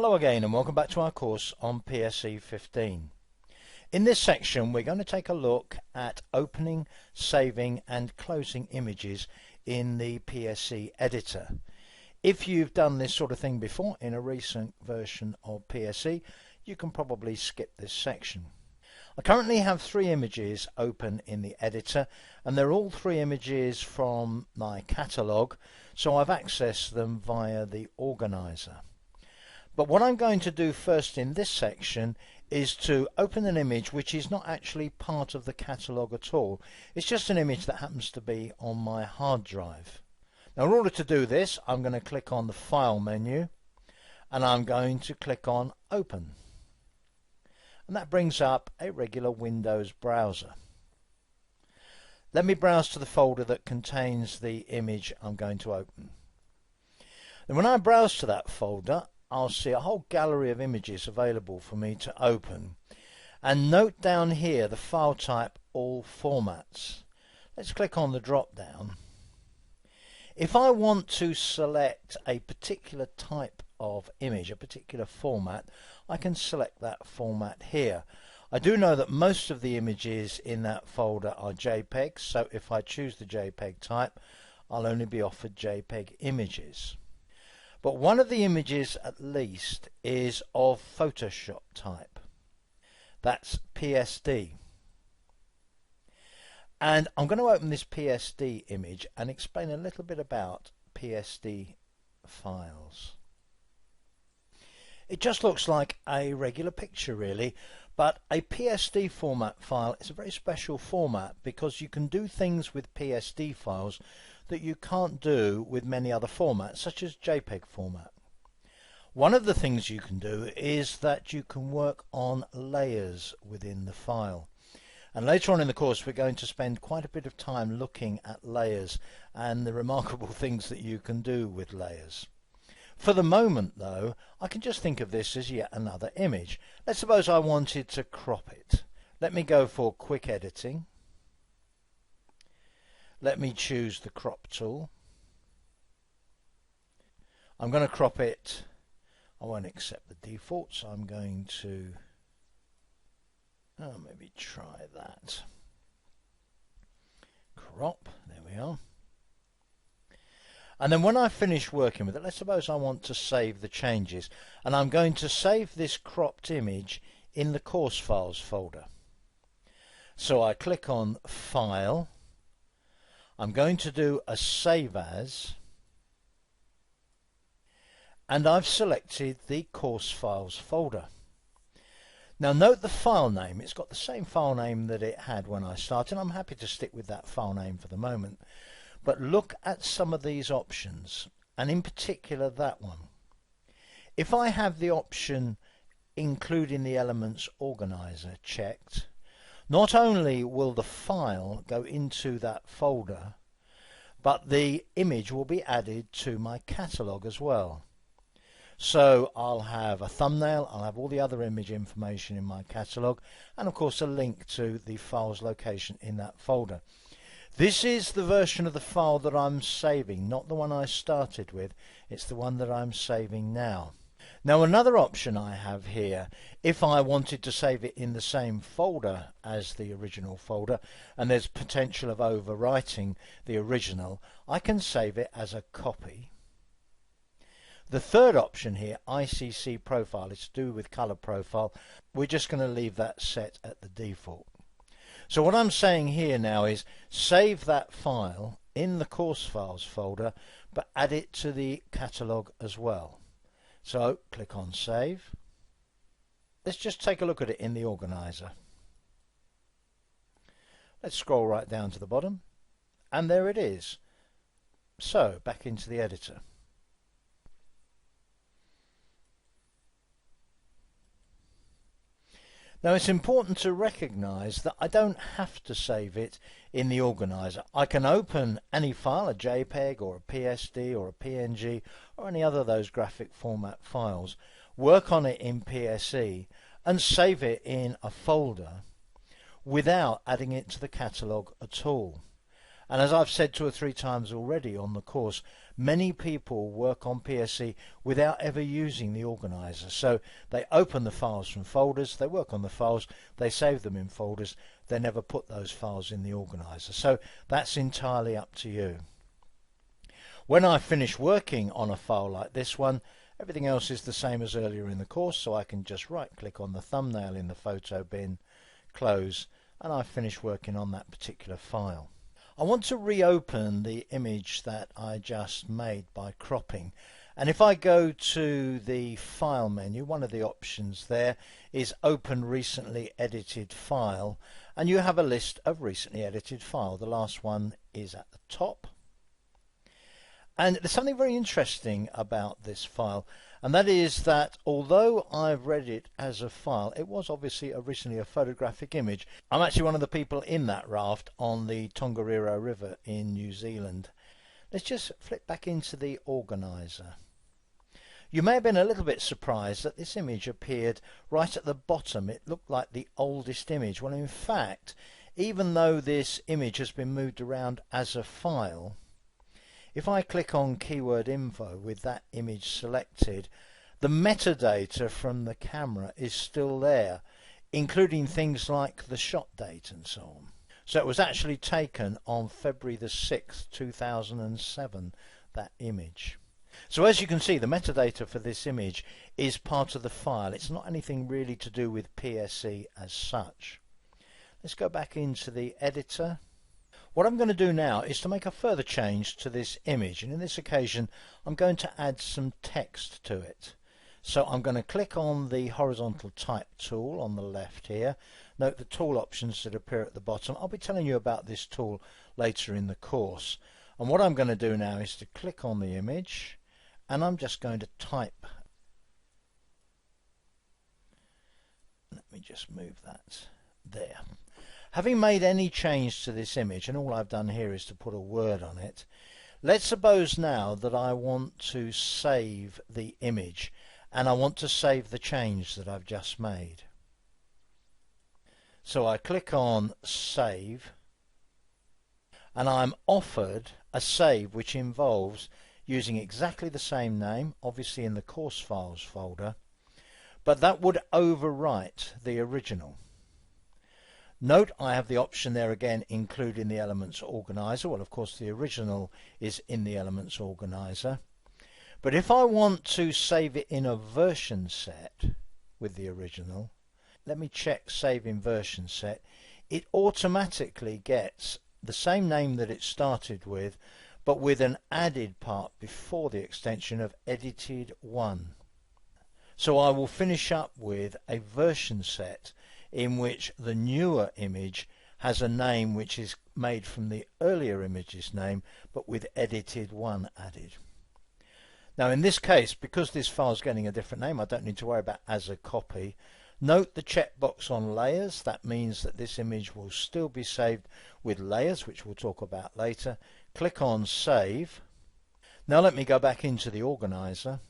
Hello again and welcome back to our course on PSE 15. In this section we're going to take a look at opening, saving and closing images in the PSE editor. If you've done this sort of thing before in a recent version of PSE, you can probably skip this section. I currently have 3 images open in the editor and they're all 3 images from my catalogue, so I've accessed them via the organizer. But what I'm going to do first in this section is to open an image which is not actually part of the catalogue at all. It's just an image that happens to be on my hard drive. Now in order to do this, I'm going to click on the File menu and I'm going to click on Open. And that brings up a regular Windows browser. Let me browse to the folder that contains the image I'm going to open. And when I browse to that folder, I'll see a whole gallery of images available for me to open. And note down here the file type All Formats. Let's click on the drop down. If I want to select a particular type of image, a particular format, I can select that format here. I do know that most of the images in that folder are JPEGs, so if I choose the JPEG type, I'll only be offered JPEG images. But one of the images at least is of Photoshop type. That's PSD. And I'm going to open this PSD image and explain a little bit about PSD files. It just looks like a regular picture really, but a PSD format file is a very special format because you can do things with PSD files that you can't do with many other formats, such as JPEG format. One of the things you can do is that you can work on layers within the file. And later on in the course we're going to spend quite a bit of time looking at layers and the remarkable things that you can do with layers. For the moment though, I can just think of this as yet another image. Let's suppose I wanted to crop it. Let me go for quick editing. Let me choose the crop tool. I'm going to crop it. I won't accept the default, so I'm going to maybe try that. Crop, there we are. And then when I finish working with it, let's suppose I want to save the changes, and I'm going to save this cropped image in the course files folder. So I click on File. I'm going to do a Save As, and I've selected the course files folder. Now note the file name. It's got the same file name that it had when I started. I'm happy to stick with that file name for the moment. But look at some of these options, and in particular that one. If I have the option Including the Elements Organizer checked, not only will the file go into that folder, but the image will be added to my catalogue as well. So I'll have a thumbnail, I'll have all the other image information in my catalogue, and of course a link to the file's location in that folder. This is the version of the file that I'm saving, not the one I started with. It's the one that I'm saving now. Now another option I have here, if I wanted to save it in the same folder as the original folder and there's potential of overwriting the original, I can save it as a copy. The third option here, ICC profile, is to do with color profile. We're just going to leave that set at the default. So what I'm saying here now is save that file in the course files folder, but add it to the catalogue as well. So click on Save. Let's just take a look at it in the organizer. Let's scroll right down to the bottom, and there it is. So back into the editor. Now it's important to recognize that I don't have to save it in the organizer. I can open any file, a JPEG or a PSD or a PNG or any other of those graphic format files, work on it in PSE and save it in a folder without adding it to the catalogue at all. And as I've said 2 or 3 times already on the course, many people work on PSE without ever using the organizer. So they open the files from folders, they work on the files, they save them in folders, they never put those files in the organizer. So that's entirely up to you. When I finish working on a file like this one, everything else is the same as earlier in the course, so I can just right click on the thumbnail in the photo bin, close, and I've finished working on that particular file. I want to reopen the image that I just made by cropping, and if I go to the file menu, one of the options there is open recently edited file, and you have a list of recently edited file. The last one is at the top. And there's something very interesting about this file, and that is that although I've read it as a file, it was obviously originally a photographic image. I'm actually one of the people in that raft on the Tongariro River in New Zealand. Let's just flip back into the organizer. You may have been a little bit surprised that this image appeared right at the bottom. It looked like the oldest image. Well, in fact, even though this image has been moved around as a file, if I click on keyword info with that image selected, the metadata from the camera is still there, including things like the shot date and so on. So it was actually taken on February the 6th, 2007, that image. So as you can see, the metadata for this image is part of the file. It's not anything really to do with PSE as such. Let's go back into the editor. What I'm going to do now is to make a further change to this image, and in this occasion I'm going to add some text to it. So I'm going to click on the horizontal type tool on the left here. Note the tool options that appear at the bottom. I'll be telling you about this tool later in the course. And what I'm going to do now is to click on the image, and I'm just going to type. Let me just move that there. Having made any change to this image, and all I've done here is to put a word on it, let's suppose now that I want to save the image, and I want to save the change that I've just made. So I click on Save, and I'm offered a save which involves using exactly the same name, obviously in the course files folder, but that would overwrite the original. Note I have the option there again, include in the Elements Organizer. Well, of course the original is in the Elements Organizer. But if I want to save it in a version set with the original, let me check Save in Version Set. It automatically gets the same name that it started with, but with an added part before the extension of Edited 1. So I will finish up with a version set in which the newer image has a name which is made from the earlier image's name, but with Edited 1 added. Now in this case, because this file is getting a different name, I don't need to worry about as a copy. Note the checkbox on layers. That means that this image will still be saved with layers, which we'll talk about later. Click on Save. Now let me go back into the organizer.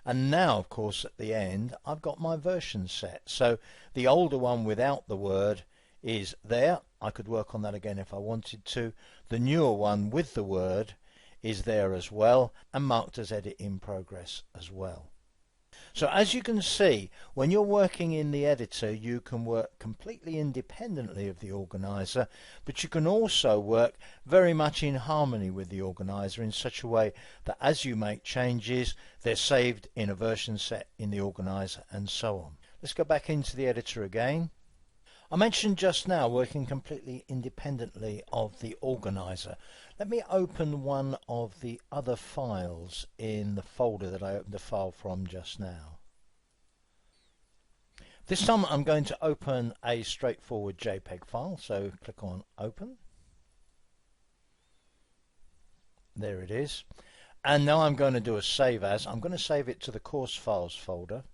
And now, of course, at the end, I've got my version set. So the older one without the word is there. I could work on that again if I wanted to. The newer one with the word is there as well, and marked as Edit in Progress as well. So as you can see, when you're working in the editor, you can work completely independently of the organizer, but you can also work very much in harmony with the organizer in such a way that as you make changes, they're saved in a version set in the organizer and so on. Let's go back into the editor again. I mentioned just now working completely independently of the organizer. Let me open one of the other files in the folder that I opened the file from just now. This time I'm going to open a straightforward JPEG file, so click on Open. There it is. And now I'm going to do a Save As. I'm going to save it to the Course Files folder.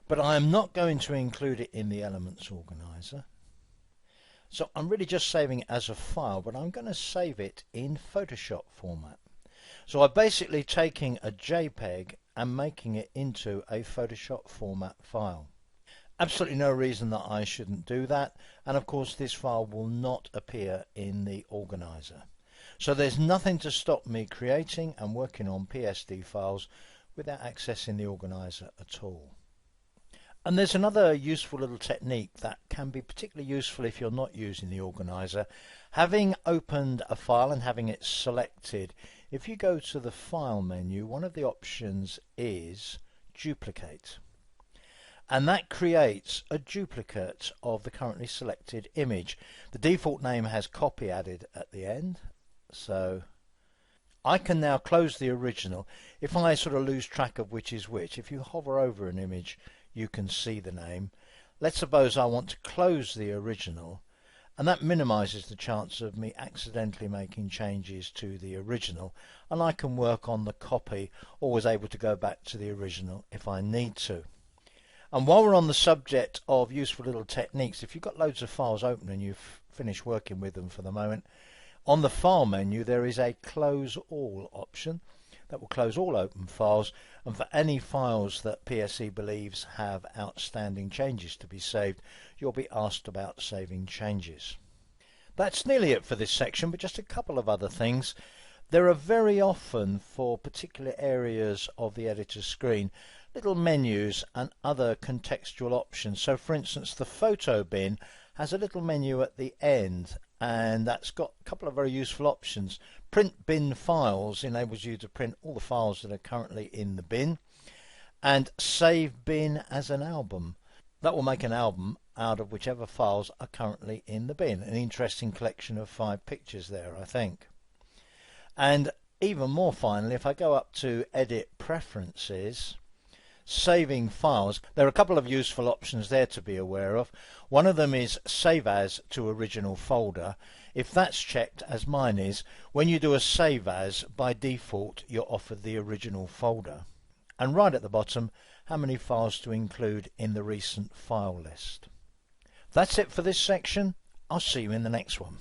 But I am not going to include it in the Elements Organizer. So I'm really just saving it as a file, but I'm going to save it in Photoshop format. So I'm basically taking a JPEG and making it into a Photoshop format file. Absolutely no reason that I shouldn't do that, and of course this file will not appear in the organizer. So there's nothing to stop me creating and working on PSD files without accessing the organizer at all. And there's another useful little technique that can be particularly useful if you're not using the organizer. Having opened a file and having it selected, if you go to the File menu, one of the options is Duplicate. And that creates a duplicate of the currently selected image. The default name has copy added at the end, so I can now close the original. If I sort of lose track of which is which, if you hover over an image, you can see the name. Let's suppose I want to close the original, and that minimizes the chance of me accidentally making changes to the original, and I can work on the copy, always able to go back to the original if I need to. And while we're on the subject of useful little techniques, if you've got loads of files open and you've finished working with them for the moment, on the File menu there is a Close All option that will close all open files, and for any files that PSE believes have outstanding changes to be saved, you'll be asked about saving changes. That's nearly it for this section, but just a couple of other things. There are very often, for particular areas of the editor screen, little menus and other contextual options. So for instance, the photo bin has a little menu at the end, and that's got a couple of very useful options. Print bin files enables you to print all the files that are currently in the bin, and save bin as an album. That will make an album out of whichever files are currently in the bin. An interesting collection of 5 pictures there, I think. And even more finally, if I go up to Edit Preferences, Saving Files, there are a couple of useful options there to be aware of. One of them is Save As to Original Folder. If that's checked, as mine is, when you do a Save As, by default you're offered the original folder. And right at the bottom, how many files to include in the recent file list. That's it for this section. I'll see you in the next one.